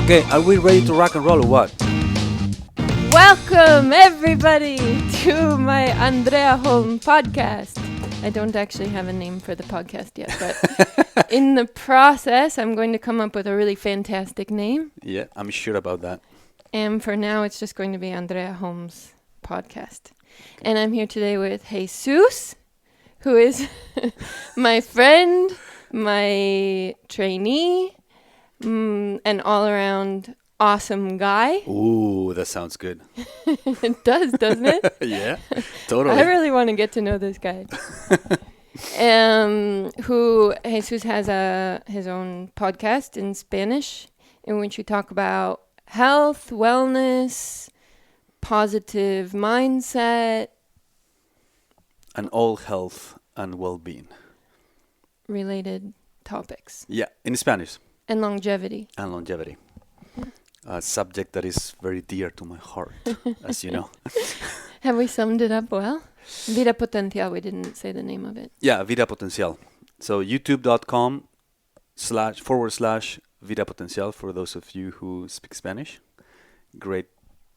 Okay, are we ready to rock and roll or what? Welcome, everybody, to my Andrea Holm podcast. I don't actually have a name for the podcast yet, but in the process, I'm going to come up with a really fantastic name. Yeah, I'm sure about that. And for now, it's just going to be Andrea Holm's podcast. And I'm here today with Jesus, who is my friend, my trainee, an all-around awesome guy. Ooh, that sounds good. It does, doesn't it? Yeah, totally. I really want to get to know this guy. Who Jesus has his own podcast in Spanish in which we talk about health, wellness, positive mindset, And all health and well-being. related topics, Yeah, in Spanish. and longevity. And longevity. A subject that is very dear to my heart, as you know. Have we summed it up well? Vida Potencial, we didn't say the name of it. Yeah, Vida Potencial. So youtube.com//Vida Potencial for those of you who speak Spanish. Great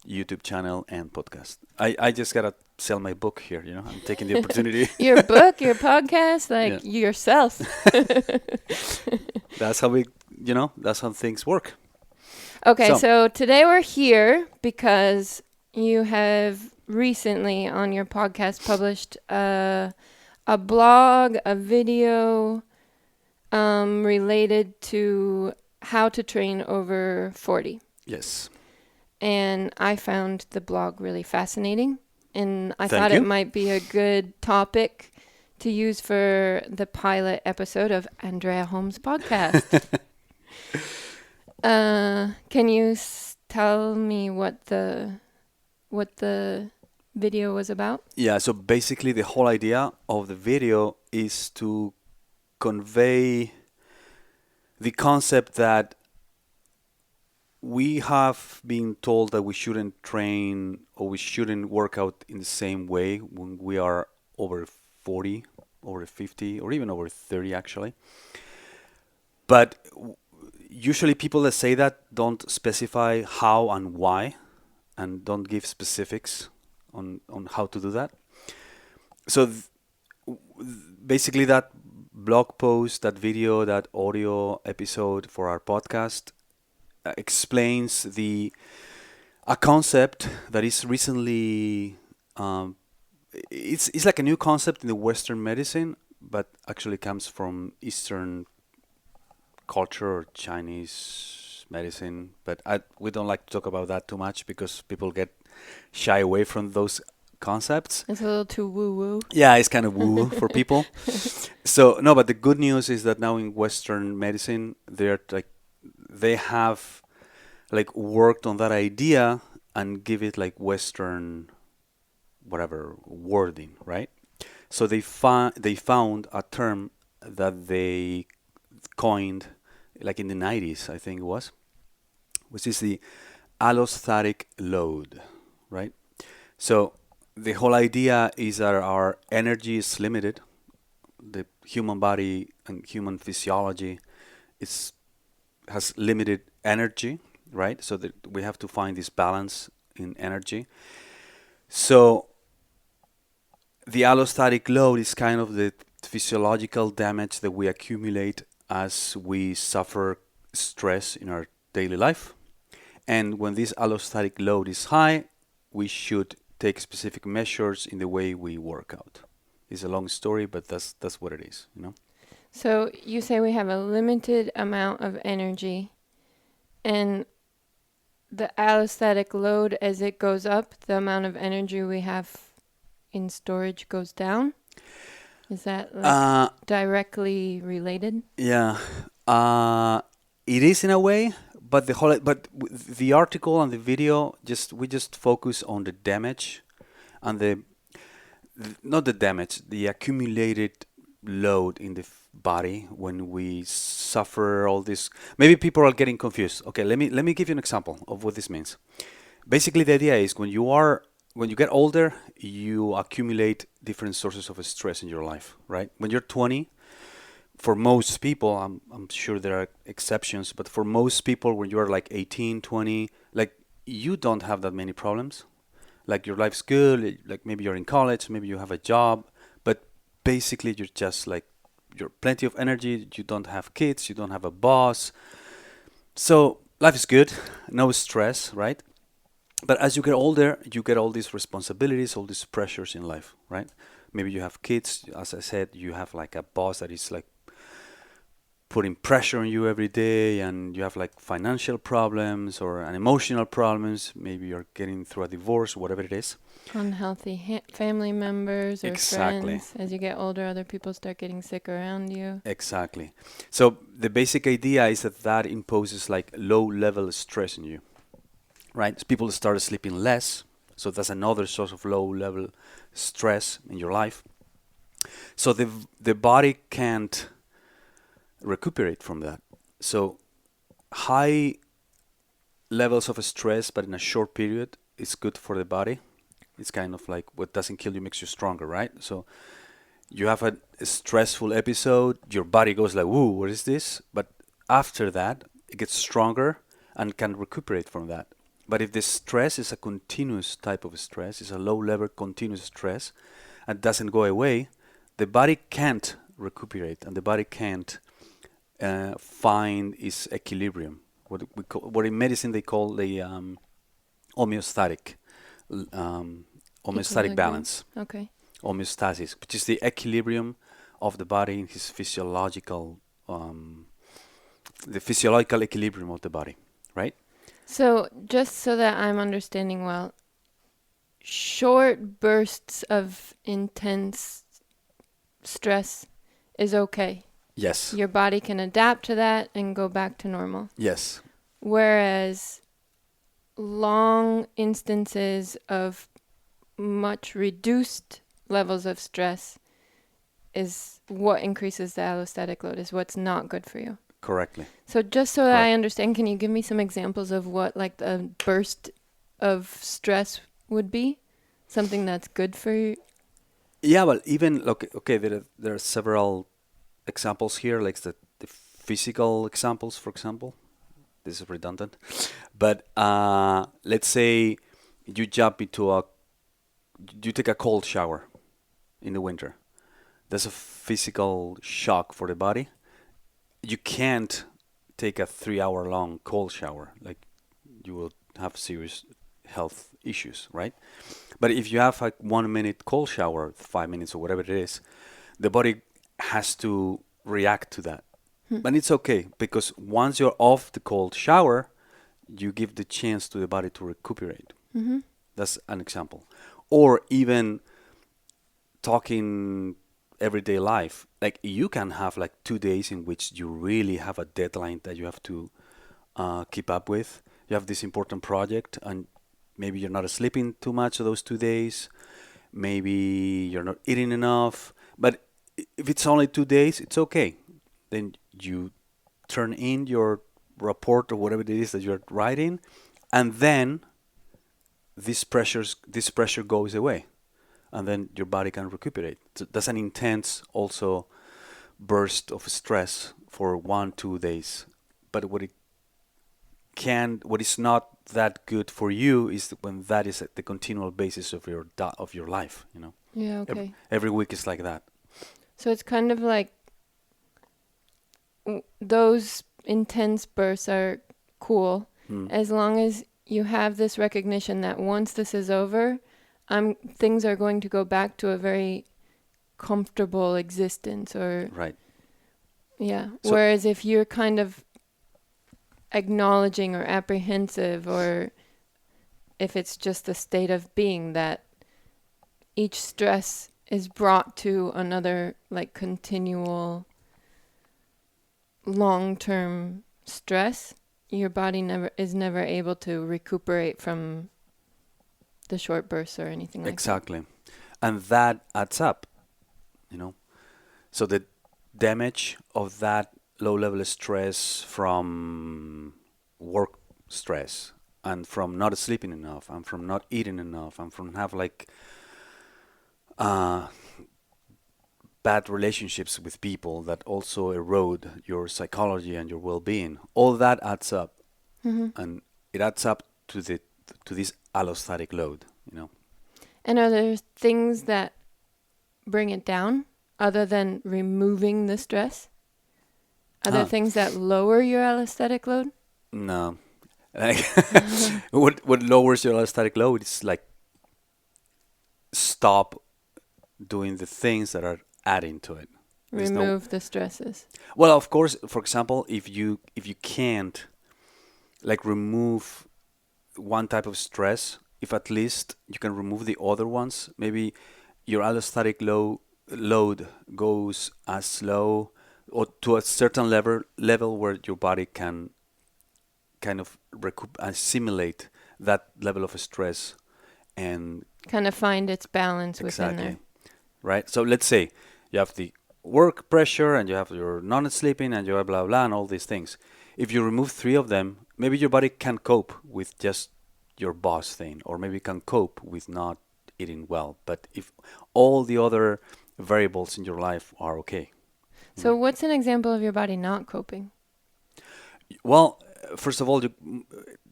YouTube channel and podcast. I just gotta sell my book here, you know. I'm taking the opportunity. Your book, your podcast, like yourself. That's how that's how things work. Okay, so today we're here because you have recently on your podcast published a blog, a video related to how to train over 40. Yes. And I found the blog really fascinating, and I Thank thought you. it might be a good topic to use for the pilot episode of Andrea Holm's podcast. Can you tell me what the video was about? Yeah, so basically the whole idea of the video is to convey the concept that we have been told that we shouldn't train or we shouldn't work out in the same way when we are over 40, over 50, or even over 30 actually. But usually people that say that don't specify how and why and don't give specifics on how to do that. So basically that blog post, that video, that audio episode for our podcast explains a concept that is recently it's like a new concept in the Western medicine, but actually comes from Eastern culture or Chinese medicine. But we don't like to talk about that too much because people get shy away from those concepts. It's a little too woo-woo. Yeah, it's kind of woo for people. So no, but the good news is that now in Western medicine, they have like worked on that idea and give it like Western whatever wording, right? So they found a term that they coined like in the 90s, I think it was, which is the allostatic load, right? So the whole idea is that our energy is limited. The human body and human physiology has limited energy, right? So that we have to find this balance in energy. So the allostatic load is kind of the physiological damage that we accumulate as we suffer stress in our daily life. And when this allostatic load is high, we should take specific measures in the way we work out. It's a long story, but that's what it is, you know? So you say we have a limited amount of energy, and the allostatic load, as it goes up, the amount of energy we have in storage goes down? Is that directly related? Yeah, it is in a way, but the article and the video we just focus on the damage and not the damage, the accumulated load in the body when we suffer all this. Maybe people are getting confused. Okay, let me give you an example of what this means. Basically, the idea is when you get older, you accumulate different sources of stress in your life, right? When you're 20, for most people, I'm sure there are exceptions, but for most people, when you're like 18, 20, like you don't have that many problems. Like your life's good, like maybe you're in college, maybe you have a job, but basically you're just like, you're plenty of energy, you don't have kids, you don't have a boss. So life is good, no stress, right? But as you get older, you get all these responsibilities, all these pressures in life, right? Maybe you have kids, as I said, you have like a boss that is like putting pressure on you every day, and you have like financial problems or an emotional problems. Maybe you're getting through a divorce, whatever it is. Unhealthy family members or Exactly. friends. As you get older, other people start getting sick around you. Exactly. So the basic idea is that that imposes like low level stress in you, right? So people start sleeping less. So that's another source of low level stress in your life. So the body can't recuperate from that. So high levels of stress, but in a short period, is good for the body. It's kind of like what doesn't kill you makes you stronger, right? So you have a stressful episode, your body goes like, "Whoa, what is this?" But after that, it gets stronger and can recuperate from that. But if the stress is a continuous type of stress, it's a low level continuous stress, and doesn't go away, the body can't recuperate, and the body can't find its equilibrium. What in medicine they call the homeostatic um, homeostatic Equilibrium. balance, Okay. homeostasis, which is the equilibrium of the body in his the physiological equilibrium of the body, right? So, just so that I'm understanding well, short bursts of intense stress is okay. Yes, Your body can adapt to that and go back to normal. yes, Whereas long instances of much reduced levels of stress is what increases the allostatic load, is what's not good for you. correctly, So just so that I correct. understand, can you give me some examples of what like the burst of stress would be? Something that's good for you? Yeah, well, even okay, there are several examples here, like the physical examples, for example. This is redundant, but let's say you jump into a you take a cold shower in the winter. That's a physical shock for the body. You can't take a 3 hour long cold shower. Like you will have serious health issues, right? But if you have like 1 minute cold shower, 5 minutes or whatever it is, the body has to react to that. Hmm. But it's okay because once you're off the cold shower, you give the chance to the body to recuperate. Mm-hmm. That's an example. Or even talking everyday life, like you can have like 2 days in which you really have a deadline that you have to keep up with. You have this important project, and maybe you're not sleeping too much of those 2 days. Maybe you're not eating enough. But if it's only 2 days, it's okay. Then you turn in your report or whatever it is that you're writing, and then this pressure goes away, and then your body can recuperate. So that's an intense also burst of stress for 1 2 days. But what is not that good for you is when that is at the continual basis of your life. Yeah, Every, okay. every week is like that. So it's kind of like those intense bursts are cool Mm. as long as you have this recognition that once this is over, things are going to go back to a very comfortable existence, or Right. yeah. So Whereas if you're kind of acknowledging or apprehensive, or if it's just the state of being that each stress is brought to another like continual long-term stress, your body never able to recuperate from the short bursts or anything like that. exactly, and that adds up. You know. So the damage of that low level stress from work stress and from not sleeping enough and from not eating enough and from have like uh, bad relationships with people that also erode your psychology and your well-being. All that adds up, Hmm. and it adds up to this allostatic load. And are there things that bring it down other than removing the stress? Are there Ah, things that lower your allostatic load? no. Like, what lowers your allostatic load is like stop doing the things that are adding to it. There's no Remove the stresses. Well, of course, for example, if you can't like remove one type of stress, if at least you can remove the other ones, maybe your allostatic load goes as low or to a certain level where your body can kind of assimilate that level of stress and Kind of find its balance within there. exactly, right? So let's say you have the work pressure and you have your non-sleeping and your blah blah and all these things. If you remove three of them, maybe your body can cope with just your boss thing, or maybe can cope with not eating well. But if all the other variables in your life are okay, you So, know. what's an example of your body not coping? Well, first of all,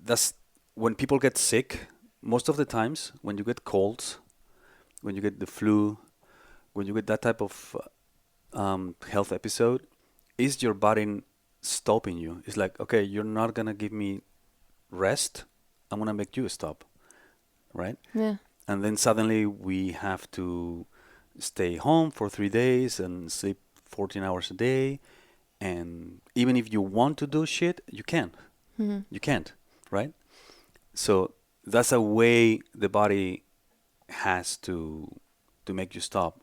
that's when people get sick. Most of the times, when you get colds, when you get the flu, when you get that type of health episode, is your body stopping you? It's like, okay, you're not gonna give me rest. I'm gonna make you stop, right? Yeah. And then suddenly we have to stay home for 3 days and sleep 14 hours a day. And even if you want to do shit, you can't. Hmm. You can't, right? So that's a way the body has to make you stop.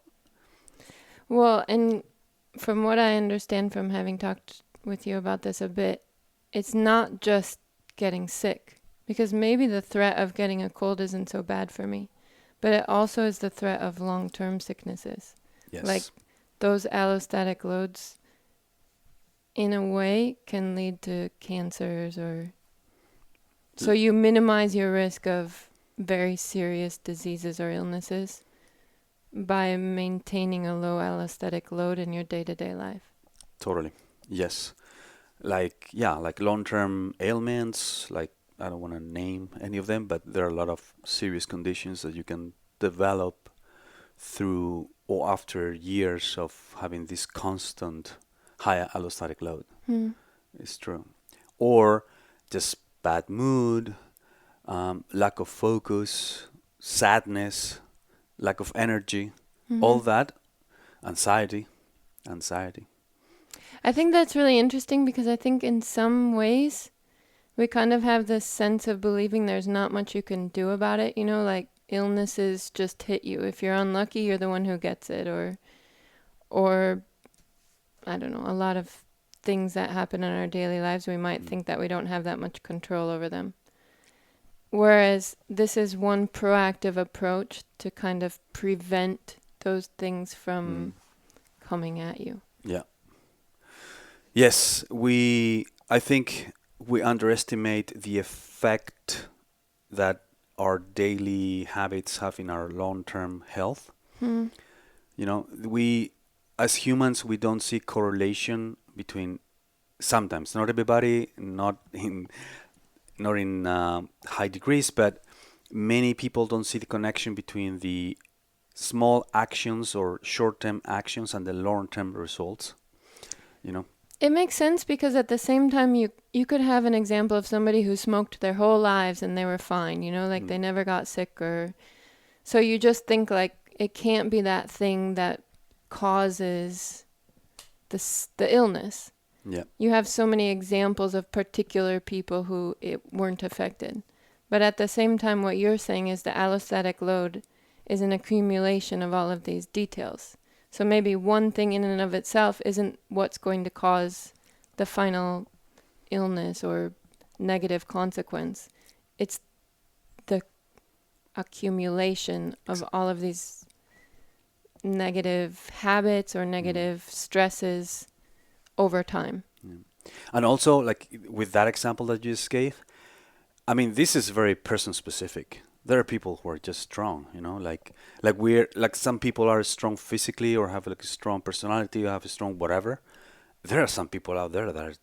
Well, and from what I understand from having talked with you about this a bit, it's not just getting sick. Because maybe the threat of getting a cold isn't so bad for me. But it also is the threat of long-term sicknesses. Like Yes, those allostatic loads, in a way, can lead to cancers or... So L- you minimize your risk of very serious diseases or illnesses by maintaining a low allostatic load in your day-to-day life. totally. Yes. Like, yeah, like long-term ailments, like I don't want to name any of them, but there are a lot of serious conditions that you can develop through or after years of having this constant high allostatic load. Hmm. It's true. Or just bad mood, lack of focus, sadness, lack of energy, Hmm. all that, anxiety. I think that's really interesting because I think in some ways we kind of have this sense of believing there's not much you can do about it. You know, like illnesses just hit you. If you're unlucky, you're the one who gets it, or I don't know, a lot of things that happen in our daily lives, we might Mm. think that we don't have that much control over them. Whereas this is one proactive approach to kind of prevent those things Mm. from coming at you. Yeah. Yes, I think we underestimate the effect that our daily habits have in our long-term health. Hmm. As humans, we don't see correlation between sometimes, not everybody, not in high degrees, but many people don't see the connection between the small actions or short-term actions and the long-term results. You know. It makes sense because at the same time you could have an example of somebody who smoked their whole lives and they were fine, you know, like Mm. they never got sick or so you just think like it can't be that thing that causes the illness. Yeah. You have so many examples of particular people who it weren't affected. But at the same time what you're saying is the allostatic load is an accumulation of all of these details. So maybe one thing in and of itself isn't what's going to cause the final illness or negative consequence. It's the accumulation of all of these negative habits or Mm. negative stresses over time. Yeah. And also, like with that example that you just gave, I mean, this is very person specific. There are people who are just strong, like we're like some people are strong physically or have like a strong personality or have a strong whatever. There are some people out there that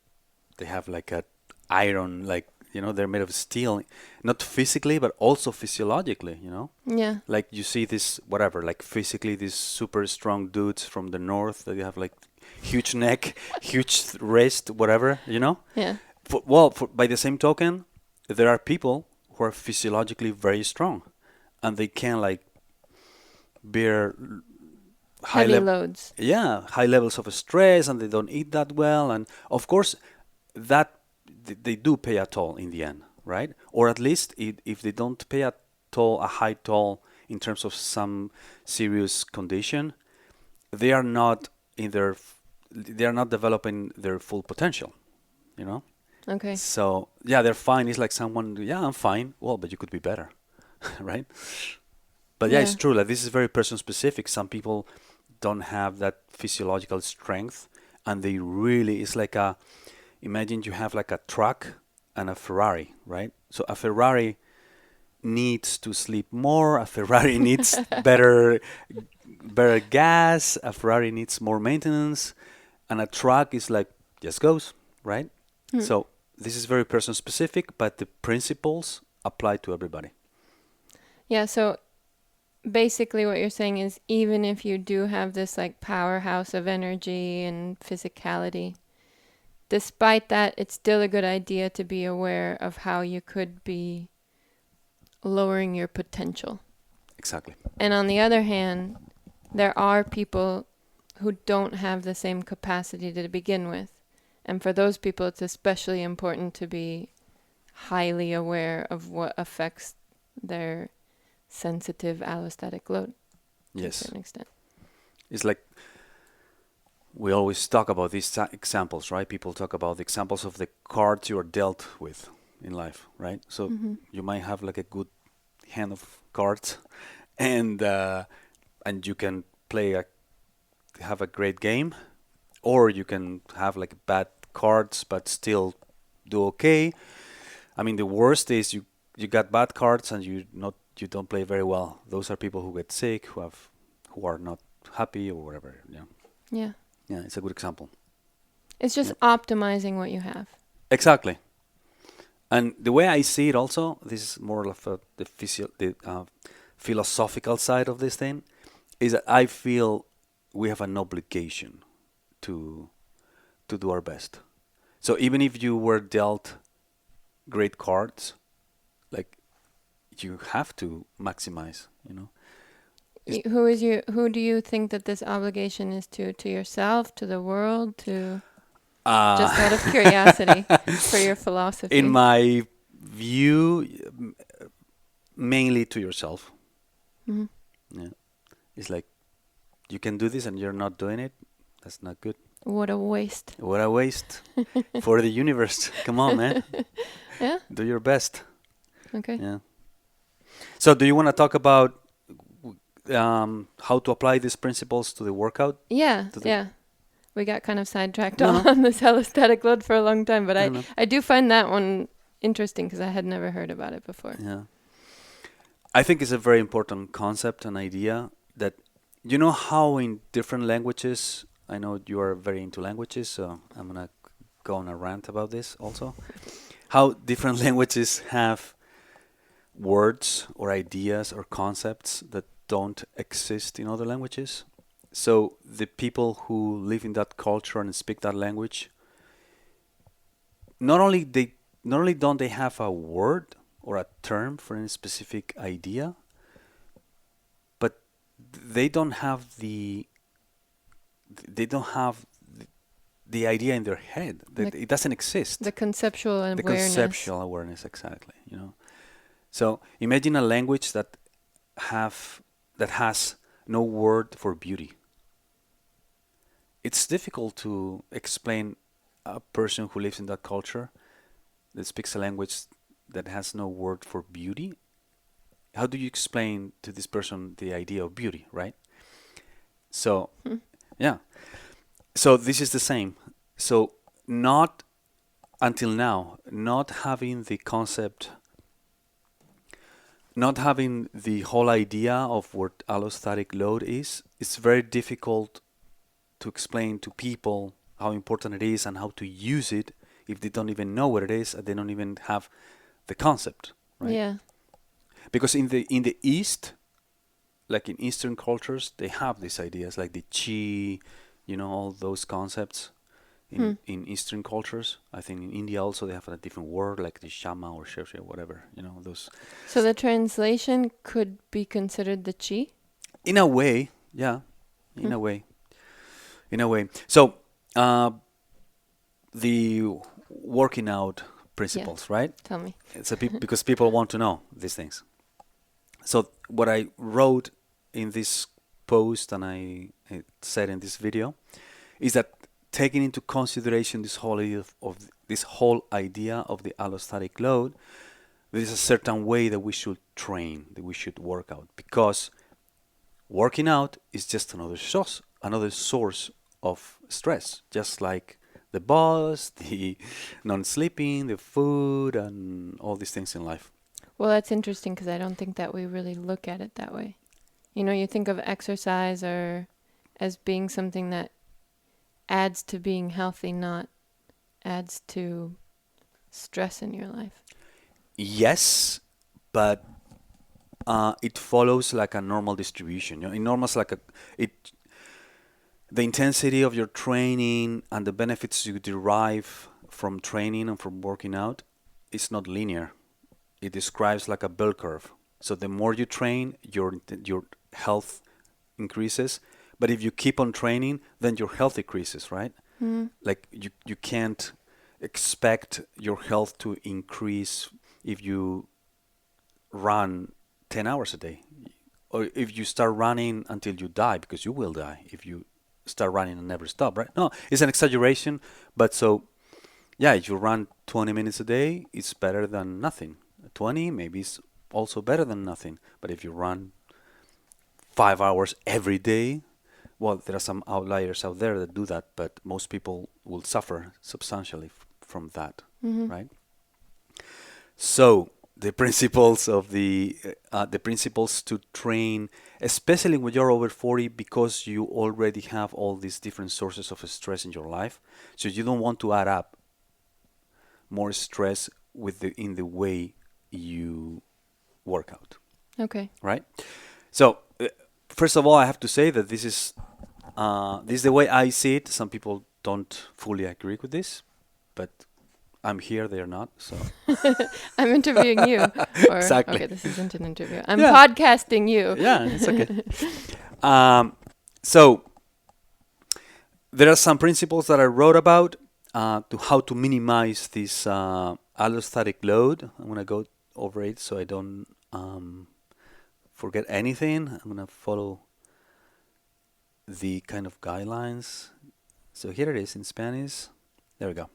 they have like a iron, like they're made of steel, not physically but also physiologically. Yeah. Like you see this whatever, like physically these super strong dudes from the north that have like huge neck, huge wrist, whatever. Yeah. By the same token, there are people who are physiologically very strong, and they can like bear high Heavy level, loads. yeah, high levels of stress, and they don't eat that well, and of course, that they do pay a toll in the end, right? Or at least if they don't pay a high toll in terms of some serious condition, they are not they are not developing their full potential, you know. Okay. So yeah, they're fine. It's like someone, yeah, I'm fine. Well, but you could be better, right? But yeah, it's Yeah. true. Like this is very person specific. Some people don't have that physiological strength, and they really, it's like imagine you have like a truck and a Ferrari, right? So a Ferrari needs to sleep more. A Ferrari needs better gas. A Ferrari needs more maintenance, and a truck is like just goes, right? Hmm. So this is very person specific, but the principles apply to everybody. Yeah, so basically what you're saying is even if you do have this like powerhouse of energy and physicality, despite that, it's still a good idea to be aware of how you could be lowering your potential. Exactly. And on the other hand, there are people who don't have the same capacity to begin with. And for those people, it's especially important to be highly aware of what affects their sensitive allostatic load to a Yes. certain extent. It's like we always talk about these examples, right? People talk about the examples of the cards you are dealt with in life, right? So Mm-hmm. you might have like a good hand of cards, and you can have a great game, or you can have like bad cards but still do okay. I mean, the worst is you got bad cards and you don't play very well. Those are people who get sick, who are not happy or whatever. Yeah, Yeah. yeah, it's a good example. It's just Yep. optimizing what you have. Exactly. And the way I see it, also, this is more of the philosophical side of this thing, is that I feel we have an obligation to do our best. So even if you were dealt great cards, like you have to maximize. It's, Who do you think that this obligation is to? To yourself, to the world, to just out of curiosity for your in philosophy? my view, mainly to yourself. Mm-hmm. Yeah, it's like you can do this and you're not doing it. That's not good. What a waste. What a waste for the universe. Come on, man. Yeah. Do your best. Okay. Yeah. So, do you want to talk about how to apply these principles to the workout? Yeah. To the Yeah. We got kind of sidetracked No, no, on this allostatic load for a long time, but no, no. I do find that one interesting because I had never heard about it before. Yeah. I think it's a very important concept and idea that how in different languages, I know you are very into languages, so I'm gonna go on a rant about this also. How different languages have words or ideas or concepts that don't exist in other languages. So the people who live in that culture and speak that language, not only they not only don't they have a word or a term for any specific idea, but they don't have they don't have the idea in their head. That it doesn't exist. The conceptual The awareness. conceptual awareness, exactly. So imagine a language that has no word for beauty. It's difficult to explain a person who lives in that culture that speaks a language that has no word for beauty. How do you explain to this person the idea of beauty, right? So, Hmm. yeah. So this is the same. So not until now, not having the concept not having the whole idea of what allostatic load is, it's very difficult to explain to people how important it is and how to use it if they don't even know what it is and they don't even have the concept, right? Yeah. Because in the East, like in Eastern cultures, they have these ideas like the chi, all those concepts Hmm. in Eastern cultures. I think in India also they have a different word like the shama or sheshe or whatever, those. So the translation could be considered the chi? In a way, yeah, Hmm. in a way, in a way. So, the working out Yeah. principles, right? Tell me. It's because people want to know these things. So what I wrote in this post and I said in this video is that taking into consideration this whole idea of this whole idea of the allostatic load, there is a certain way that we should train, that we should work out, because working out is just another source of stress, just like the boss, the non-sleeping, the food, and all these things in life. Well, that's interesting because I don't think that we really look at it that way. You think of exercise or as being something that adds to being healthy, not adds to stress in your life. Yes, but it follows like a normal distribution. In normal, like it, the intensity of your training and the benefits you derive from training and from working out is not linear. It describes like a bell curve. So the more you train, your health increases. But if you keep on training, then your health decreases, right? Mm. Like you can't expect your health to increase if you run 10 hours a day, or if you start running until you die, because you will die if you start running and never stop, right? No, it's an exaggeration, but so yeah, if you run 20 minutes a day, it's better than nothing. 20 maybe is also better than nothing, but if you run 5 hours every day, well, there are some outliers out there that do that, but most people will suffer substantially from that, Mm-hmm. right? So the principles to train, especially when you're over 40, because you already have all these different sources of stress in your life, so you don't want to add up more stress in the way you work out, Okay. right? So first of all, I have to say that this is the way I see it. Some people don't fully agree with this, but I'm here, they're not. So I'm interviewing you. Or, exactly. okay, this isn't an interview. I'm Yeah. podcasting you. Yeah, it's okay. So there are some principles that I wrote about to how to minimize this allostatic load. I'm gonna go over it so I don't forget anything. I'm gonna follow the kind of guidelines. So here it is in Spanish. There we go.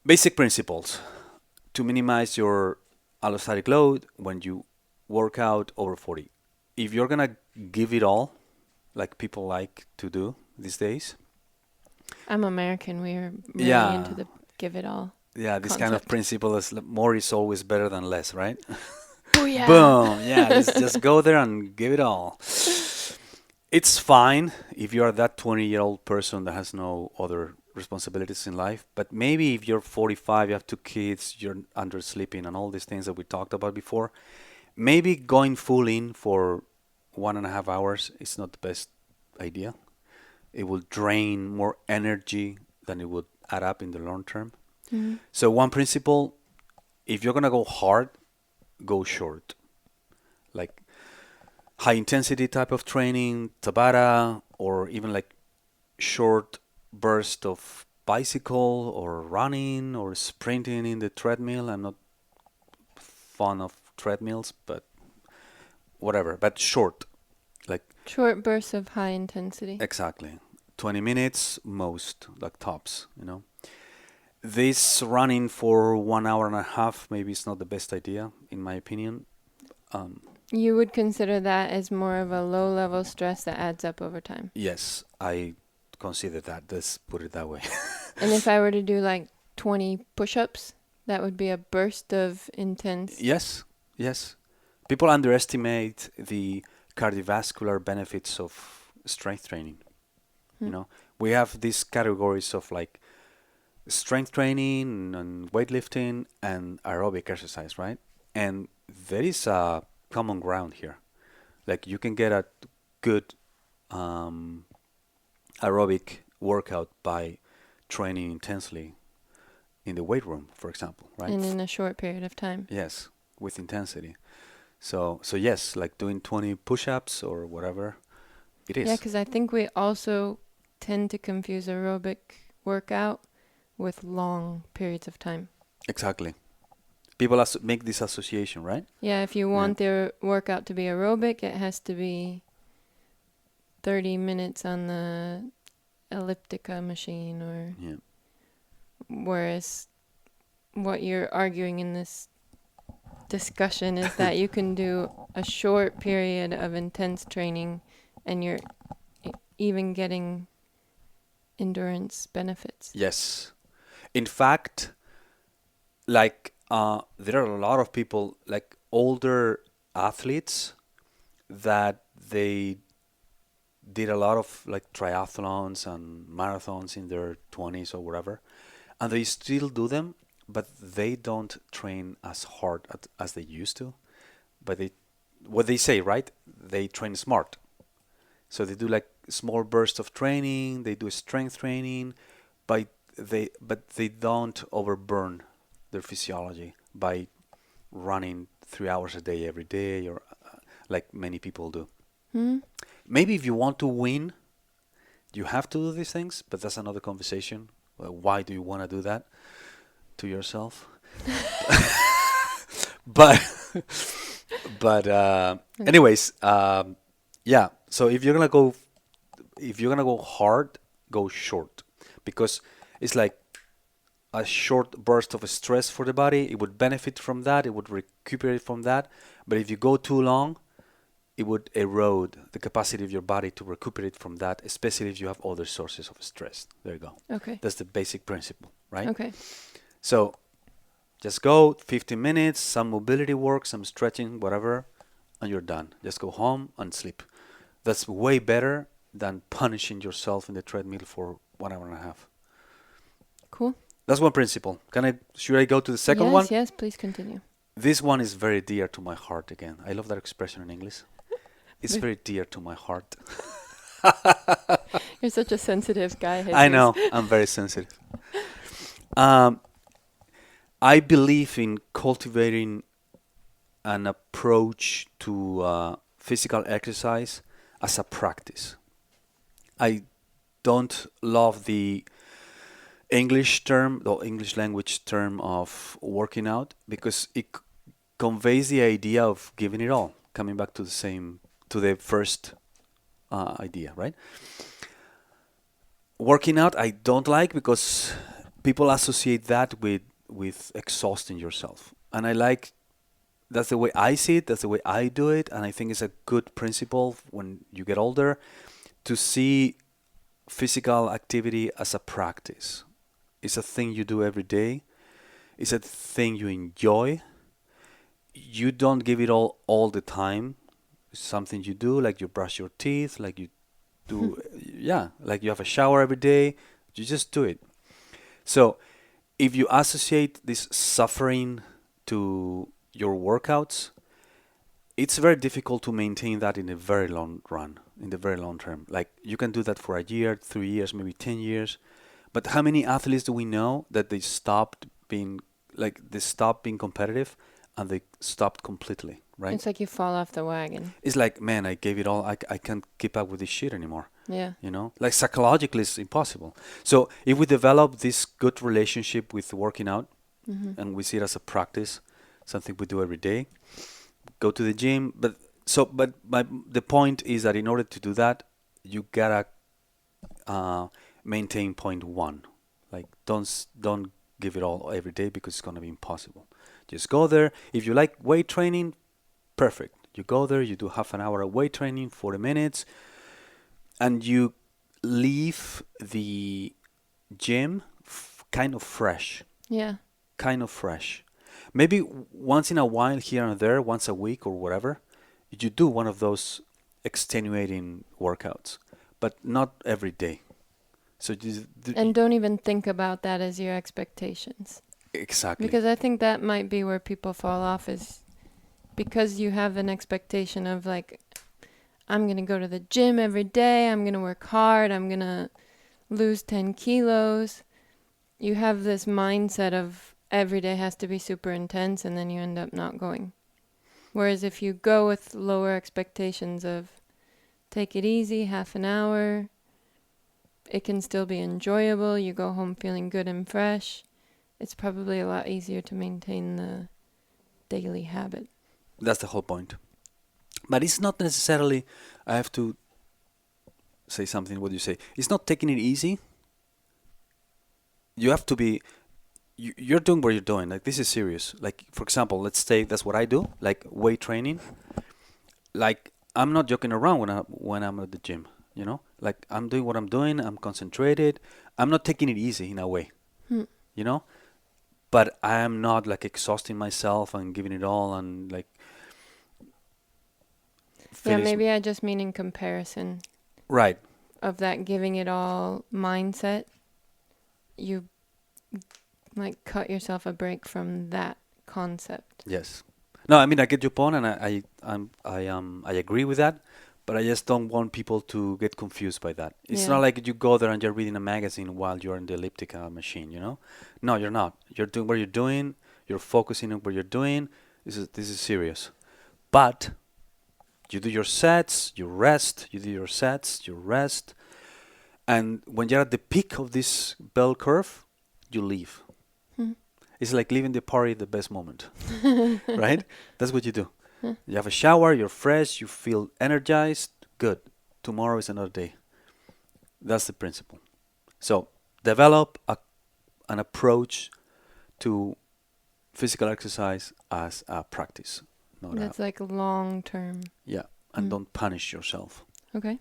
Basic principles to minimize your allostatic load when you work out over 40. If you're gonna give it all, like people like to do these days, I'm American. We're really into yeah, the give it all yeah, this kind of concept. principle is more is always better than less, right? Booyah! Boom, yeah, just go there and give it all. It's fine if you are that 20-year-old person that has no other responsibilities in life, but maybe if you're 45, you have two kids, you're undersleeping, and all these things that we talked about before, maybe going full in for 1.5 hours is not the best idea. It will drain more energy than it would add up in the long term. Mm-hmm. So one principle, if you're gonna go hard, go short. Like high intensity type of training, Tabata, or even like short burst of bicycle or running or sprinting in the treadmill. I'm not fond of treadmills, but whatever. But short, like Short bursts of high intensity. exactly 20 minutes most, like tops. This running for 1 hour and a half maybe is not the best idea, in my opinion. Um, You would consider that as more of a low level stress that adds up over time. yes, I consider that. Let's put it that way. And if I were to do like 20 push ups, that would be a burst of intense. Yes, Yes. People underestimate the cardiovascular benefits of strength training. You Hmm. know, we have these categories of like strength training and weightlifting and aerobic exercise, right? And there is a common ground here. Like you can get a good um, aerobic workout by training intensely in the weight room, for example, right? And in a short period of time. Yes, with intensity. So yes, like doing 20 push-ups or whatever it Yeah, is. because I think we also tend to confuse aerobic workout with long periods of time. Exactly. People make this association, right? Yeah, if you Yeah. want their workout to be aerobic, it has to be 30 minutes on the elliptica machine, or Yeah. whereas what you're arguing in this discussion is that you can do a short period of intense training and you're even getting endurance benefits. Yes. In fact, like there are a lot of people, like older athletes, that they did a lot of like triathlons and marathons in their 20s or whatever, and they still do them, but they don't train as hard as they used to. But they, what they say, right? They train smart. So they do like small bursts of training, they do strength training, but they don't overburn their physiology by running 3 hours a day every day, or like many people do. Hmm? Maybe if you want to win, you have to do these things, but that's another conversation. Why do you want to do that to yourself? But but anyways, yeah. So if you're gonna go hard, go short, because it's like a short burst of stress for the body. It would benefit from that. It would recuperate from that. But if you go too long, it would erode the capacity of your body to recuperate from that, especially if you have other sources of stress. There you go. Okay. That's the basic principle, right? Okay. So just go 15 minutes, some mobility work, some stretching, whatever, and you're done. Just go home and sleep. That's way better than punishing yourself in the treadmill for 1 hour and a half. Cool. That's one principle. Should I go to the second one? Yes, yes, please continue. This one is very dear to my heart again. I love that expression in English. It's Ve- very dear to my heart. You're such a sensitive guy, I Jesus. know, I'm very sensitive. Um, I believe in cultivating an approach to physical exercise as a practice. I don't love the English language term of working out, because it conveys the idea of giving it all, coming back to the first idea, right? Working out, I don't like, because people associate that with exhausting yourself, and that's the way I see it. That's the way I do it, and I think it's a good principle when you get older to see physical activity as a practice. It's a thing you do every day. It's a thing you enjoy. You don't give it all the time. It's something you do, like you brush your teeth, like you do, yeah, like you have a shower every day. You just do it. So if you associate this suffering to your workouts, it's very difficult to maintain that in the very long run, in the very long term. Like you can do that for a year, 3 years, maybe 10 years. But how many athletes do we know that they stopped being competitive and they stopped completely, right? It's like you fall off the wagon. It's like, man, I gave it all. I can't keep up with this shit anymore. Yeah. Like psychologically, it's impossible. So if we develop this good relationship with working out, Mm-hmm. and we see it as a practice, something we do every day, go to the gym. But the point is that in order to do that, you gotta uh, maintain point one. Like don't give it all every day, because it's gonna be impossible. Just go there. If you like weight training, perfect. You go there, you do half an hour of weight training, 40 minutes, and you leave the gym kind of fresh, Yeah. kind of fresh. Maybe once in a while, here and there, once a week or whatever, you do one of those extenuating workouts, but not every day. So And don't even think about that as your expectations. exactly. Because I think that might be where people fall off, is because you have an expectation of like, I'm going to go to the gym every day, I'm going to work hard, I'm going to lose 10 kilos. You have this mindset of every day has to be super intense, and then you end up not going. Whereas if you go with lower expectations of take it easy, half an hour, it can still be enjoyable. You go home feeling good and fresh. It's probably a lot easier to maintain the daily habit. That's the whole point. But it's not necessarily, I have to say something, what do you say? It's not taking it easy. You have to be, you're doing what you're doing. Like, this is serious. Like, for example, let's say that's what I do, like weight training. Like, I'm not joking around when I'm at the gym, you know? Like, I'm doing what I'm doing, I'm concentrated. I'm not taking it easy in a way, Hmm. you know? But I am not like exhausting myself and giving it all and like Yeah, finish. maybe I just mean in comparison Right. of that giving it all mindset. You like cut yourself a break from that concept. Yes. No, I mean I get your point, and I agree with that, but I just don't want people to get confused by that. It's Yeah. not like you go there and you're reading a magazine while you're in the elliptical machine, you know? No, you're not. You're doing what you're doing. You're focusing on what you're doing. This is serious. But you do your sets, you rest. You do your sets, you rest, and when you're at the peak of this bell curve, you leave. Hmm. It's like leaving the party at the best moment, right? That's what you do. You have a shower, you're fresh, you feel energized. Good. Tomorrow is another day. That's the principle. So develop an approach to physical exercise as a practice, not a That's like long term. yeah. And don't punish yourself. Okay.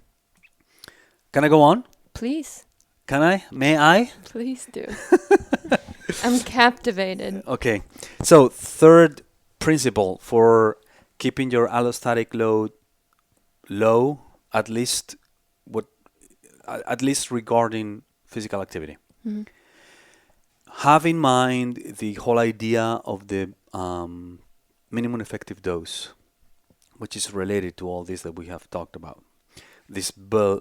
Can I go on? Please. Can I? May I? Please do. I'm captivated. Okay. So third principle for keeping your allostatic load low, at least what at least regarding physical activity. Hmm. Have in mind the whole idea of the minimum effective dose, which is related to all this that we have talked about. This bell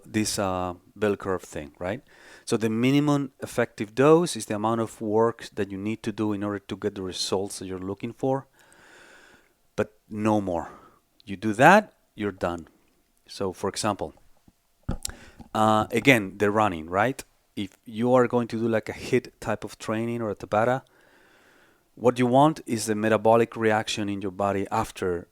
curve thing, right? So the minimum effective dose is the amount of work that you need to do in order to get the results that you're looking for, but no more. You do that, you're done. So, for example, again, the running, right? If you are going to do like a HIIT type of training or a Tabata, what you want is the metabolic reaction in your body after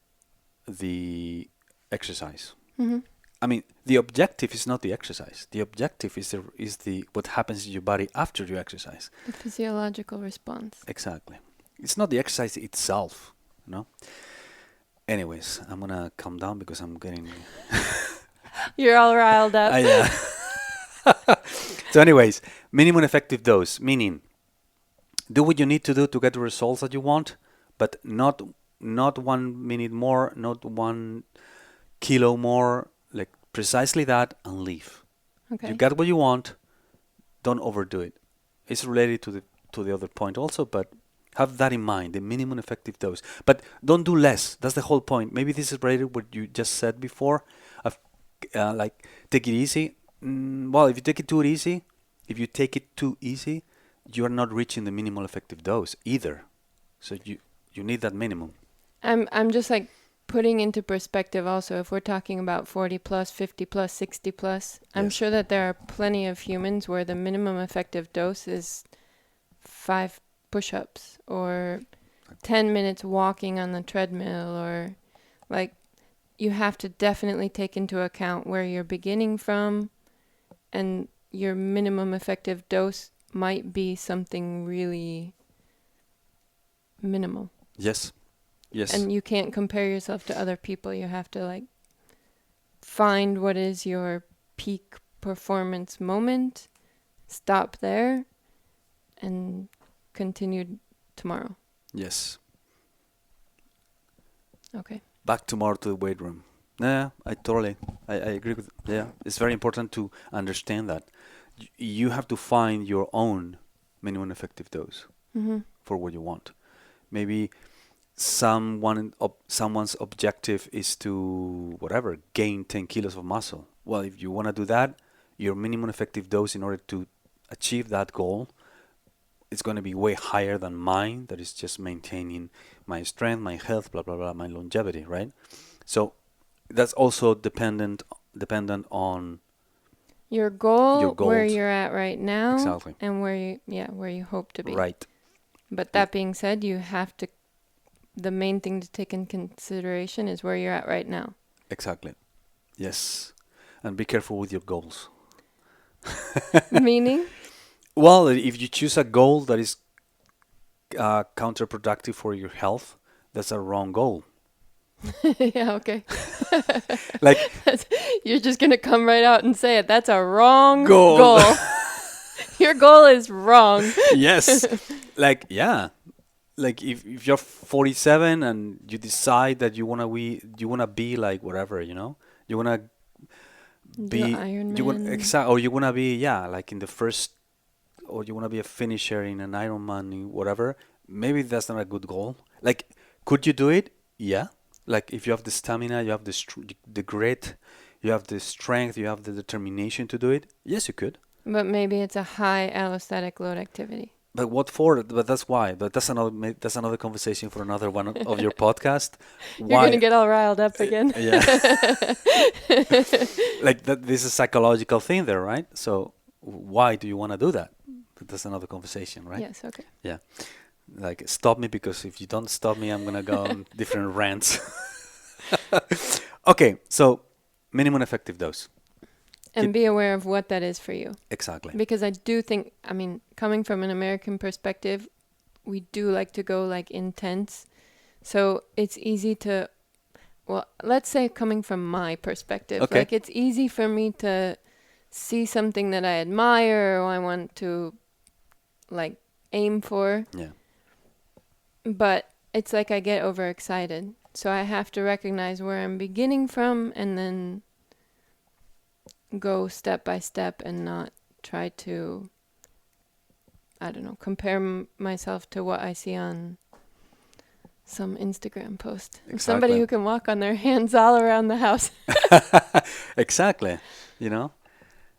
the exercise. Hmm. I mean, the objective is not the exercise. The objective is the what happens in your body after you exercise. The physiological response. Exactly. It's not the exercise itself, you know. Anyways, I'm gonna calm down because I'm getting. You're all riled up. Yeah. So, anyways, minimum effective dose, meaning do what you need to do to get the results that you want, but not 1 minute more, not 1 kilo more, like precisely that, and leave. Okay. You got what you want, don't overdo it. It's related to the other point also, but have that in mind, the minimum effective dose. But don't do less. That's the whole point. Maybe this is related to what you just said before, of like take it easy. Well, if you take it too easy, you are not reaching the minimal effective dose either. So you need that minimum. I'm just like putting into perspective also, if we're talking about 40 plus, 50 plus, 60 plus, I'm Yes. sure that there are plenty of humans where the minimum effective dose is 5 push-ups or 10 minutes walking on the treadmill, or like you have to definitely take into account where you're beginning from, and your minimum effective dose might be something really minimal. Yes. Yes. And you can't compare yourself to other people. You have to like find what is your peak performance moment, stop there, and continue tomorrow. Yes. Okay. Back tomorrow to the weight room. Yeah, I agree with, yeah, it's very important to understand that. You have to find your own minimum effective dose Mhm. for what you want. Maybe someone's objective is to whatever gain 10 kilos of muscle. Well, if you want to do that, your minimum effective dose in order to achieve that goal is going to be way higher than mine, that is just maintaining my strength, my health, blah blah blah, my longevity, right? So that's also dependent on Your your goal, where goals. you're at right now, Exactly. and where you hope to be. Right. But Yeah. that being said, you have to. The main thing to take in consideration is where you're at right now. Exactly. Yes. And be careful with your goals. Meaning? Well, if you choose a goal that is counterproductive for your health, that's a wrong goal. Yeah, okay. Like You're just going to come right out and say it. That's a wrong goal. goal. Your goal is wrong. Yes. Like yeah. Like if you're 47 and you decide that you wanna be like whatever, you wanna Do be Iron you want Man. exact or you wanna be yeah like in the first or you wanna be a finisher in an Ironman in whatever. Maybe that's not a good goal. Like, could you do it? Yeah. Like if you have the stamina, you have the grit, you have the strength, you have the determination to do it. Yes, you could. But maybe it's a high allostatic load activity. But what for? But that's why. But that's another conversation for another one of your podcast. You're going to Why? get all riled up again. Yeah. Like that. This is a psychological thing there, right? So why do you want to do that? But that's another conversation, right? Yes, okay. Yeah. Like stop me because if you don't stop me, I'm gonna go on different rants. Okay. So minimum effective dose. And be aware of what that is for you. Exactly. Because I do think, I mean, coming from an American perspective, we do like to go like intense. So it's easy to, well, let's say coming from my perspective, Okay. like it's easy for me to see something that I admire or I want to like aim for, Yeah. but it's like I get overexcited. So I have to recognize where I'm beginning from and then go step by step and not try to, I don't know, compare myself to what I see on some Instagram post. Exactly. Somebody who can walk on their hands all around the house. Exactly.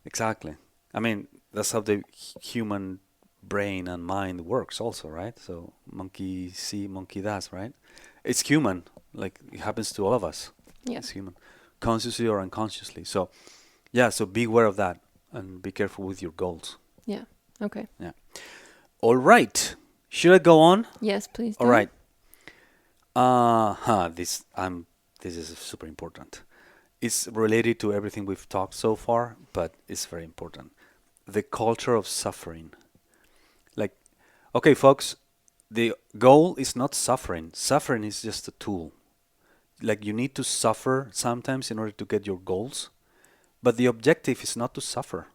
Exactly. I mean, that's how the human brain and mind works also, right? So monkey see, monkey does, right? It's human. Like it happens to all of us. Yeah. It's human. Consciously or unconsciously. So yeah, so be aware of that and be careful with your goals. Yeah. Okay. Yeah. All right. Should I go on? Yes, please do. All right. This is super important. It's related to everything we've talked so far, but it's very important. The culture of suffering. Like, okay, folks, the goal is not suffering. Suffering is just a tool. Like, you need to suffer sometimes in order to get your goals, but the objective is not to suffer.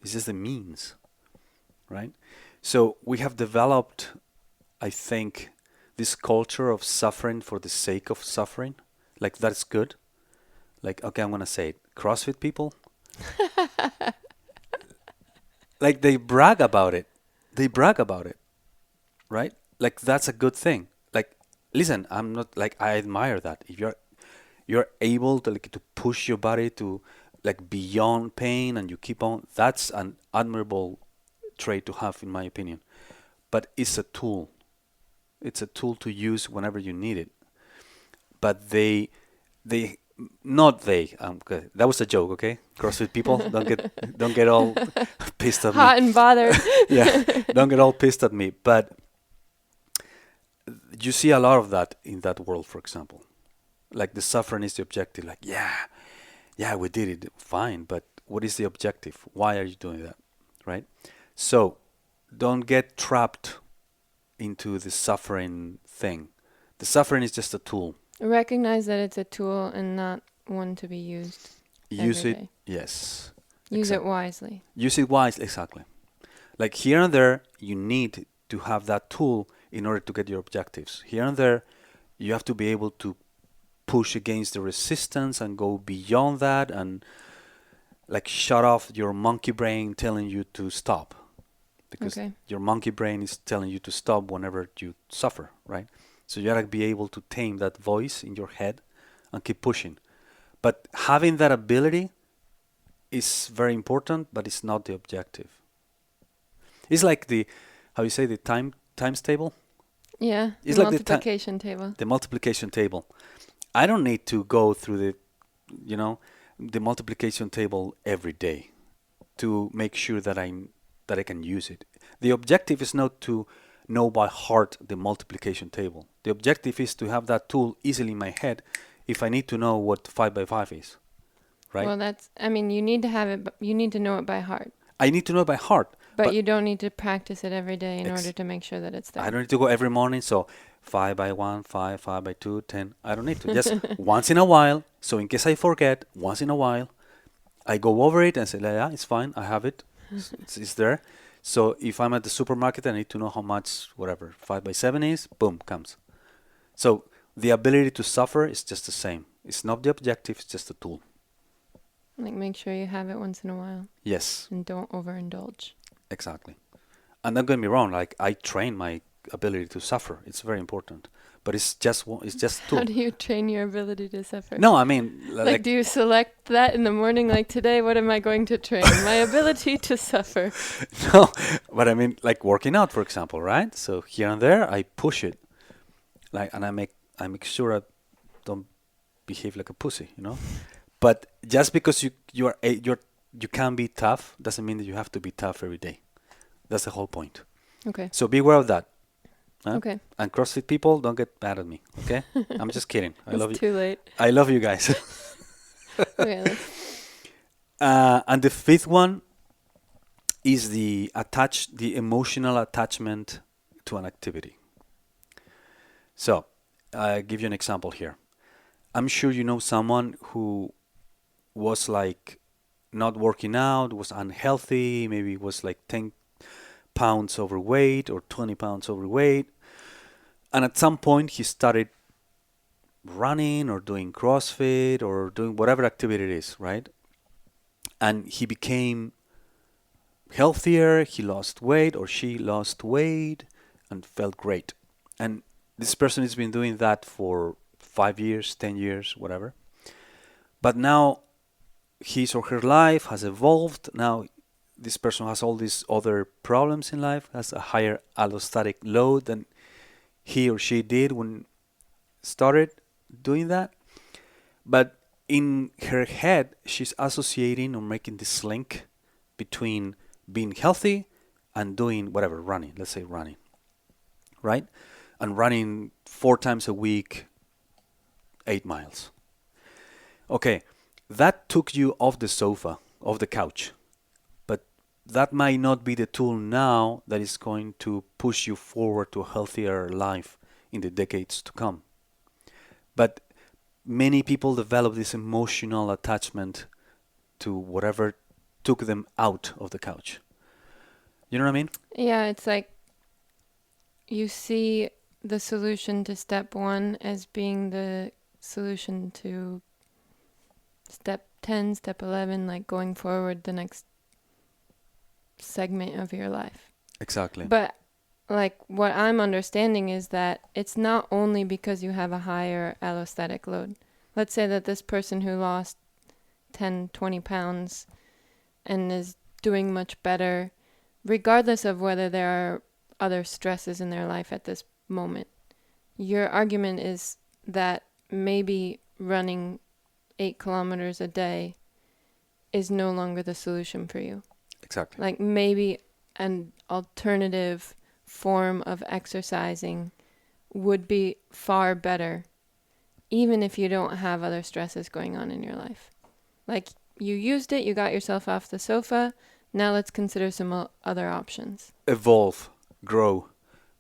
It's just the means, right? So we have developed, I think, this culture of suffering for the sake of suffering. Like, that's good. Like, okay, I'm going to say it. CrossFit people, like, they brag about it. They brag about it, right? Like, that's a good thing. Like, listen, I'm not, like, I admire that. If you're able to, like, to push your body to, like, beyond pain and you keep on, that's an admirable trait to have, in my opinion. But it's a tool. It's a tool to use whenever you need it. But they not they okay. That was a joke, okay? CrossFit people, don't get all pissed at Hot me. and bothered. Yeah, don't get all pissed at me. But you see a lot of that in that world, for example. Like the suffering is the objective. Like, yeah, we did it, fine. But what is the objective? Why are you doing that, right? So don't get trapped into the suffering thing. The suffering is just a tool. Recognize that it's a tool and not one to be used Use every it, day. yes. Use Exact- it wisely. Use it wisely, exactly. Like here and there, you need to have that tool in order to get your objectives. Here and there, You have to be able to push against the resistance and go beyond that and like shut off your monkey brain telling you to stop. Because Okay. your monkey brain is telling you to stop whenever you suffer, right? So you gotta be able to tame that voice in your head and keep pushing. But having that ability is very important, but it's not the objective. It's like the, how you say, the times table. Yeah, the It's like the multiplication table. the multiplication table. I don't need to go through you know, the multiplication table every day to make sure that I can use it. The objective is not to know by heart the multiplication table. The objective is to have that tool easily in my head if I need to know what 5 by 5 is, right? Well, I mean, you need to have it, you need to know it by heart, I need to know it by heart, but but you don't need to practice it every day in order ex- to make sure that it's I there. don't need to go every morning. So 5 by 1, 5, 5 by 2, 10. I don't need to. Just once in a while. So in case I forget, once in a while, I go over it and say, yeah, it's fine. I have it. It's there. So if I'm at the supermarket, I need to know how much, whatever, 5 by 7 is. Boom, comes. So the ability to suffer is just the same. It's not the objective. It's just a tool. Like, make sure you have it once in a while Yes, and don't overindulge. exactly. And don't get me wrong. Like I train my ability to suffer. It's very important. But it's just a How tool. do you train your ability to suffer? No, I mean, Like, do you select that in the morning? Like, today, what am I going to train? My ability to suffer. no, but I mean, like working out, for example, right? So here and there, I push it, like, and I make sure I don't behave like a pussy, you know. But just because you can be tough doesn't mean that you have to be tough every day. That's the whole point. Okay. So be aware of that. Huh? Okay. And CrossFit people, don't get mad at me, okay? I'm just kidding. I love you. It's too late. I love you guys. Okay. And the fifth one is the emotional attachment to an activity. So, I'll give you an example here. I'm sure you know someone who was like not working out, was unhealthy, maybe was like 10 pounds overweight or 20 pounds overweight. And at some point, he started running or doing CrossFit or doing whatever activity it is, right? And he became healthier, he lost weight or she lost weight and felt great. And this person has been doing that for 5 years, 10 years, whatever. But now his or her life has evolved. Now this person has all these other problems in life, has a higher allostatic load than he or she did when started doing that. But in her head, she's associating or making this link between being healthy and doing whatever, running, let's say running, right? And running 4 times a week, 8 miles. Okay, that took you off the sofa, off the couch. But that might not be the tool now that is going to push you forward to a healthier life in the decades to come. But many people develop this emotional attachment to whatever took them out of the couch. You know what I mean? Yeah, it's like you see the solution to step 1 as being the solution to step 10, step 11, like going forward the next segment of your life. Exactly. But like what I'm understanding is that it's not only because you have a higher allostatic load. Let's say that this person who lost 10, 20 pounds and is doing much better, regardless of whether there are other stresses in their life at this moment. Your argument is that maybe running 8 kilometers a day is no longer the solution for you. Exactly. Like maybe an alternative form of exercising would be far better, even if you don't have other stresses going on in your life. Like you used it, you got yourself off the sofa. Now let's consider some other options. Evolve, grow.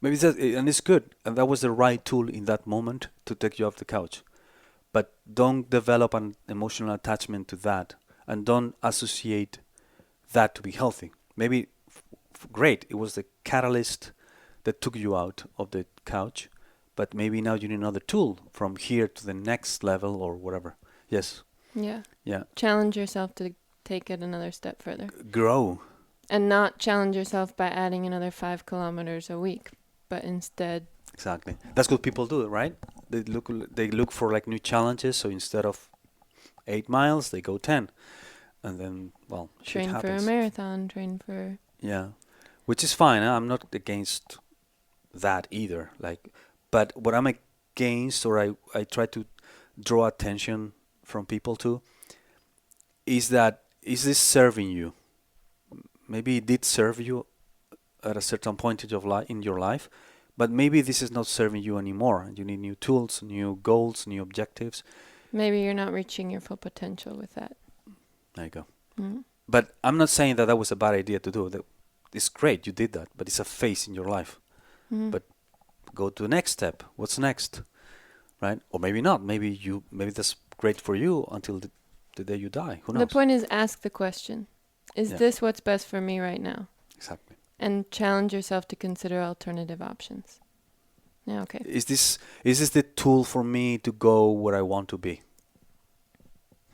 Maybe and it's good. And that was the right tool in that moment to take you off the couch. But don't develop an emotional attachment to that and don't associate that to be healthy. Maybe great, it was the catalyst that took you out of the couch, but maybe now you need another tool from here to the next level or whatever. Yes. Yeah. Yeah. Challenge yourself to take it another step further. Grow. And not challenge yourself by adding another 5 kilometers a week, but instead. Exactly. That's what people do, right? They look for like new challenges. So instead of 8 miles, they go 10, and then well, shit Train for a happens. marathon, train for. Yeah, which is fine. I'm not against that either. Like, but what I'm against, or I try to draw attention from people to, is that is this serving you? Maybe it did serve you at a certain point in your life, but maybe this is not serving you anymore. You need new tools, new goals, new objectives. Maybe you're not reaching your full potential with that. There you go. Mm-hmm. But I'm not saying that that was a bad idea to do. It's great you did that, but it's a phase in your life. Mm-hmm. But go to the next step. What's next, right? Or maybe not. Maybe that's great for you until the day you die. Who knows? The point is, ask the question: is Yeah. this what's best for me right now? Exactly. And challenge yourself to consider alternative options. Yeah. Okay. Is this the tool for me to go where I want to be?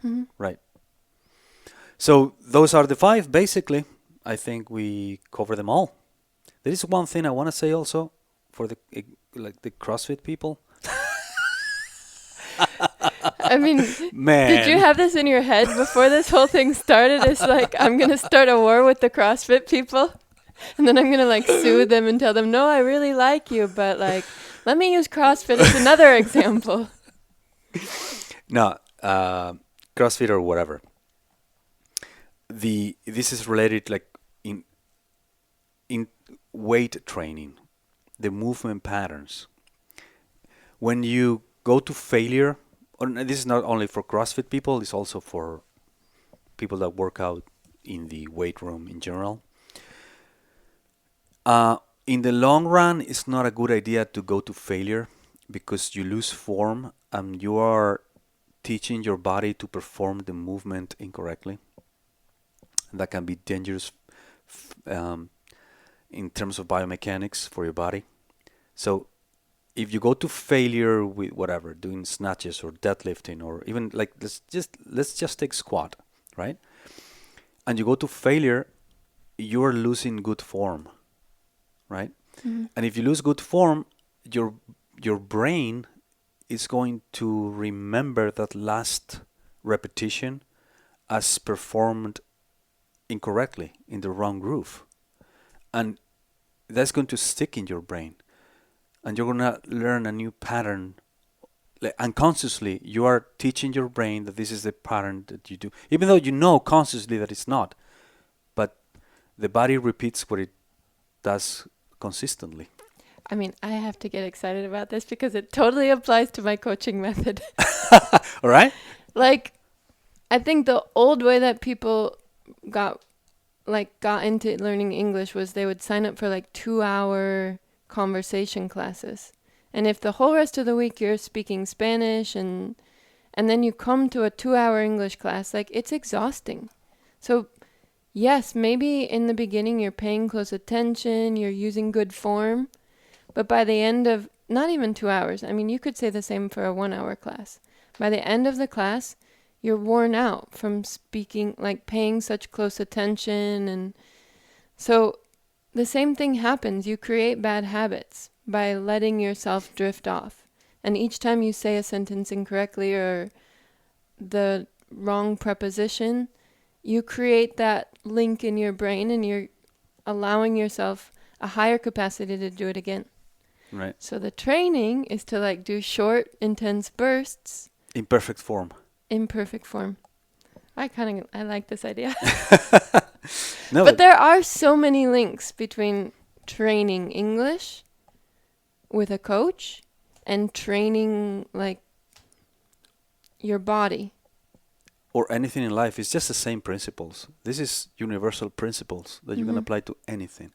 Mm-hmm. Right. So those are the 5 basically. I think we cover them all. There is one thing I want to say also for the CrossFit people. I mean, Man. did you have this in your head before this whole thing started? It's like, I'm going to start a war with the CrossFit people. And then I'm going to like soothe them and tell them, no, I really like you. But like, let me use CrossFit as another example. No, CrossFit or whatever. This is related like in weight training, the movement patterns. When you go to failure, or this is not only for CrossFit people, it's also for people that work out in the weight room in general. In the long run, it's not a good idea to go to failure because you lose form and you are teaching your body to perform the movement incorrectly. And that can be dangerous in terms of biomechanics for your body. So if you go to failure with whatever, doing snatches or deadlifting or even like let's just take squat, right? And you go to failure, you're losing good form, right? Mm-hmm. And if you lose good form, your brain is going to remember that last repetition as performed incorrectly in the wrong groove. And that's going to stick in your brain. And you're going to learn a new pattern. Like unconsciously, you are teaching your brain that this is the pattern that you do. Even though you know consciously that it's not. But the body repeats what it does consistently. I mean, I have to get excited about this because it totally applies to my coaching method. All right? Like, I think the old way that people got into learning English was they would sign up for like 2-hour conversation classes. And if the whole rest of the week you're speaking Spanish and then you come to a 2-hour English class, like it's exhausting. So yes, maybe in the beginning you're paying close attention, you're using good form, but by the end of not even 2 hours, I mean, you could say the same for a 1-hour class. By the end of the class, you're worn out from speaking, like paying such close attention. And so the same thing happens. You create bad habits by letting yourself drift off. And each time you say a sentence incorrectly or the wrong preposition, you create that link in your brain and you're allowing yourself a higher capacity to do it again. Right. So the training is to like do short, intense bursts. In perfect form. In perfect form. I like this idea. No, But there are so many links between training English with a coach and training like your body. or anything in life, it's just the same principles. This is universal principles that you can apply to anything.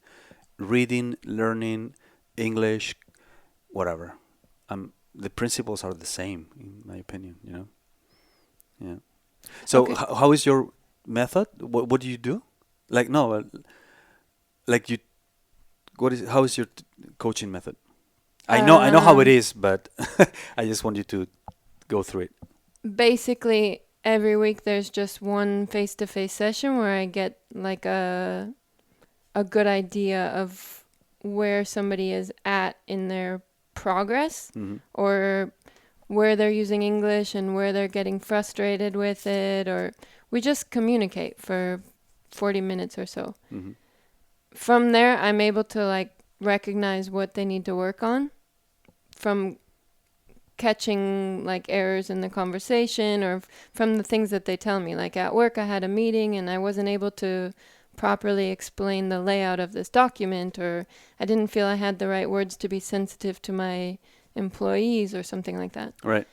Reading, learning, English, whatever. The principles are the same, in my opinion, you know? Yeah. So Okay. how is your method? What do you do? Like, no, like you, how is your coaching method? I know how it Um, is, but I just want you to go through it. Basically, every week there's just one face-to-face session where I get like a good idea of where somebody is at in their progress, Hmm. or where they're using English and where they're getting frustrated with it, or we just communicate for 40 minutes or so. Hmm. From there, I'm able to like recognize what they need to work on from catching like errors in the conversation, or from the things that they tell me. Like at work, I had a meeting and I wasn't able to properly explain the layout of this document, or I didn't feel I had the right words to be sensitive to my employees or something like that. Right.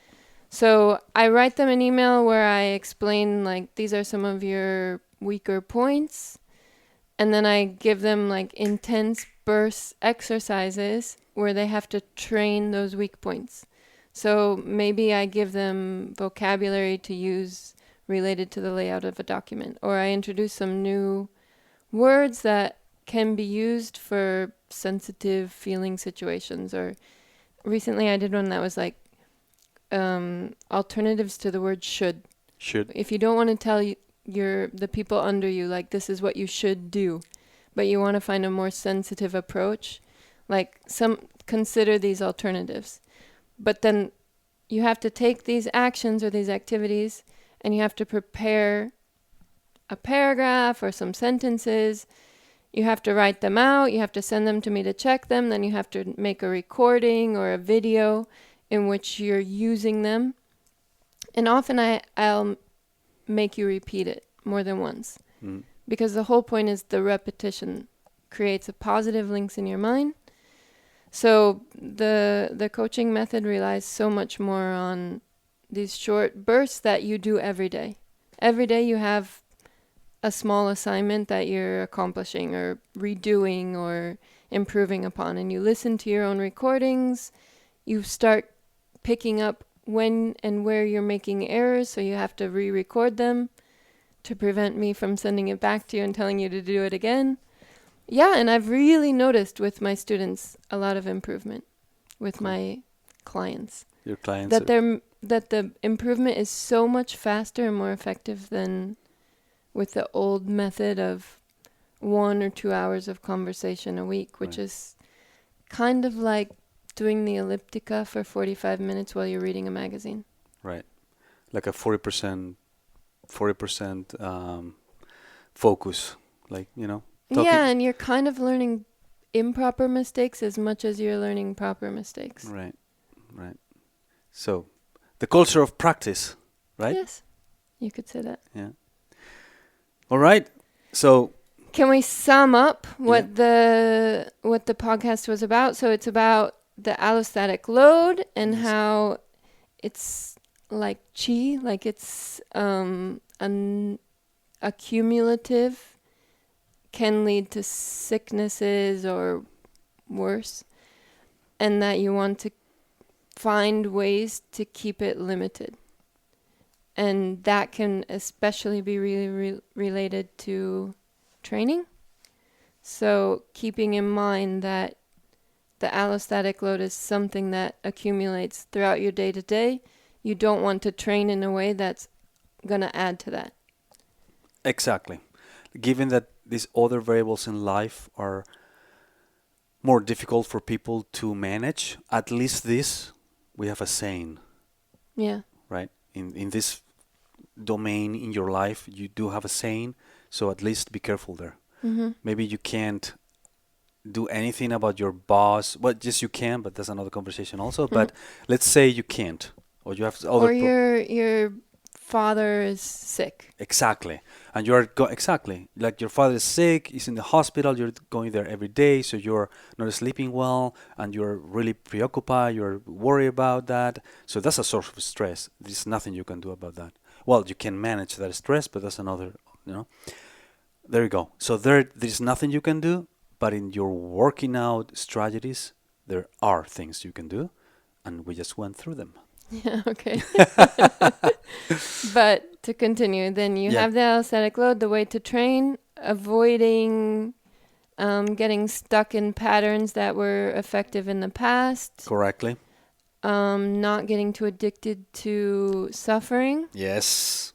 So I write them an email where I explain like these are some of your weaker points, and then I give them like intense burst exercises where they have to train those weak points. So maybe I give them vocabulary to use related to the layout of a document, or I introduce some new words that can be used for sensitive feeling situations. Or recently I did one that was like alternatives to the word should. Should. If you don't want to tell the people under you like this is what you should do, but you want to find a more sensitive approach, like some consider these alternatives. But then you have to take these actions or these activities and you have to prepare a paragraph or some sentences. You have to write them out. You have to send them to me to check them. Then you have to make a recording or a video in which you're using them. And often I'll make you repeat it more than once. Mm. Because the whole point is the repetition creates a positive links in your mind. So the coaching method relies so much more on these short bursts that you do every day. Every day you have a small assignment that you're accomplishing or redoing or improving upon, and you listen to your own recordings. You start picking up when and where you're making errors, so you have to re-record them to prevent me from sending it back to you and telling you to do it again. Yeah, and I've really noticed with my students a lot of improvement with Cool. my clients. Your clients. That the improvement is so much faster and more effective than with the old method of 1 or 2 hours of conversation a week, which Right. is kind of like doing the elliptica for 45 minutes while you're reading a magazine. Right. Like a 40% focus. Like, talking. Yeah, and you're kind of learning improper mistakes as much as you're learning proper mistakes. Right. Right. So, the culture of practice, right? Yes, you could say that. Yeah. All right. So, Can we sum up what the podcast was about? So it's about the allostatic load and Yes. how it's like chi, like it's a cumulative, can lead to sicknesses or worse, and that you want to find ways to keep it limited. And that can especially be really related to training. So keeping in mind that the allostatic load is something that accumulates throughout your day to day, you don't want to train in a way that's going to add to that. Exactly. Given that these other variables in life are more difficult for people to manage, at least this, we have a saying, Yeah. right? In this domain in your life, you do have a saying, so at least be careful there. Mm-hmm. Maybe you can't do anything about your boss. Well, yes, you can, but that's another conversation also. But let's say you can't, or you have other. Or your father is sick. Exactly, and you're exactly like your father is sick. He's in the hospital. You're going there every day, so you're not sleeping well, and you're really preoccupied. You're worried about that. So that's a source of stress. There's nothing you can do about that. Well, you can manage that stress, but that's another. There you go. So there's nothing you can do. But in your working out strategies, there are things you can do, and we just went through them. Yeah, okay. But to continue, then you Yeah. have the allostatic load, the way to train, avoiding getting stuck in patterns that were effective in the past, Correctly. not getting too addicted to suffering. Yes.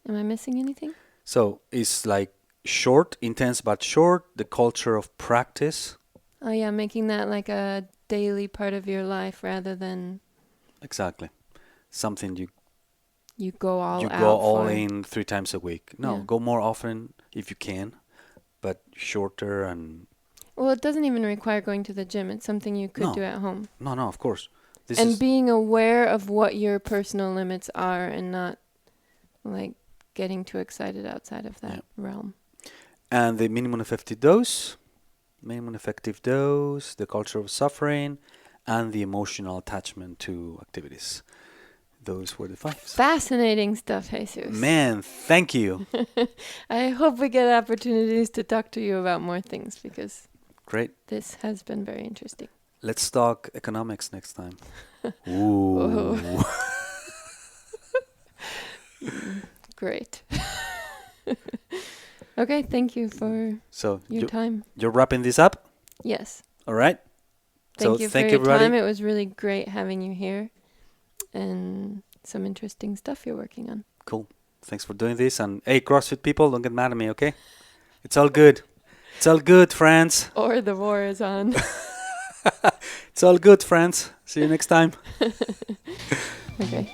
Am I missing anything? So it's like short, intense but short, the culture of practice. Oh yeah, making that like a daily part of your life rather than Exactly. Something you go all you out go all for. in 3 times a week. No, Yeah. go more often if you can, but shorter and Well, it doesn't even require going to the gym. It's something you could no, do at home. no, of course. This And is being aware of what your personal limits are and not like getting too excited outside of that realm. and the minimum effective dose, the culture of suffering, and the emotional attachment to activities. Those were the 5. Fascinating stuff, Jesus. Man, thank you. I hope we get opportunities to talk to you about more things because Great. this has been very interesting. Let's talk economics next time. Whoa. Ooh. Great. Okay, thank you for So your time. you're wrapping this up? Yes. All right. Thank So you thank for your everybody. time. It was really great having you here and some interesting stuff you're working on. Cool. Thanks for doing this. And hey, CrossFit people, don't get mad at me, okay? It's all good. It's all good, friends. Or the war is on. It's all good, friends. See you next time. Okay.